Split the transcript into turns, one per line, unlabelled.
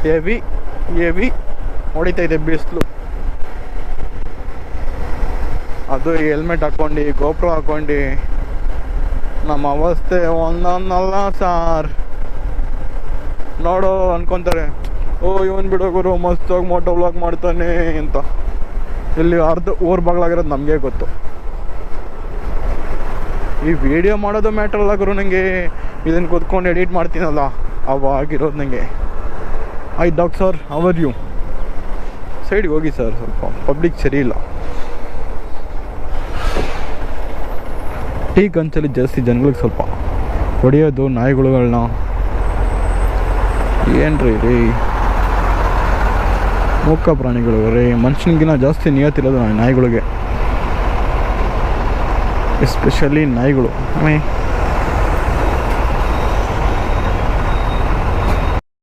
Heavy heavy ಹೊಡಿತೈತೆ ಬಿಸಿಲು. ಅದು helmet ಹಾಕ್ಕೊಂಡು ಗೋಪ್ರೋ ಹಾಕ್ಕೊಂಡು ನಮ್ಮ ಅವಸ್ಥೆ ಒಂದೊಂದಲ್ಲ ಸಾರ್. ನೋಡೋ ಅನ್ಕೊತಾರೆ, ಓ ಇವನ್ ಬಿಡೋ ಗುರು ಮಸ್ತಾಗಿ ಮೋಟೋ ವ್ಲಾಗ್ ಮಾಡ್ತಾನೆ ಅಂತ. ಇಲ್ಲಿ ಅರ್ಧ ಊರ್ ಬಾಗ್ಲಾಗಿರೋದು ನಮಗೆ ಗೊತ್ತು. ಈ ವಿಡಿಯೋ ಮಾಡೋದು ಮ್ಯಾಟ್ರ್ ಅಲ್ಲ ಗುರು, ನನಗೆ ಇದನ್ನು ಕೂತ್ಕೊಂಡು ಎಡಿಟ್ ಮಾಡ್ತೀನಲ್ಲ ಅವಾಗಿರೋದು ನನಗೆ. ಡಾಕ್ಟರ್ ಸರ್ ಅವರ್ ಯು ಸೈಡ್ಗೆ ಹೋಗಿ ಸರ್, ಸ್ವಲ್ಪ ಪಬ್ಲಿಕ್ ಸರಿ ಇಲ್ಲ. ಟೀ ಕಂಚಲ್ಲಿ ಜಾಸ್ತಿ ಜನಗಳಿಗೆ ಸ್ವಲ್ಪ ಹೊಡೆಯೋದು ನಾಯಿಗಳನ್ನ. ಏನ್ರಿ ರೀ ಮೂಕ ಪ್ರಾಣಿಗಳು ರೀ, ಮನುಷ್ಯನಿಗಿನ್ನ ಜಾಸ್ತಿ ನಿಯತ್ತಿರೋದು ನಾಯಿಗಳಿಗೆ, ಎಸ್ಪೆಷಲಿ ನಾಯಿಗಳು.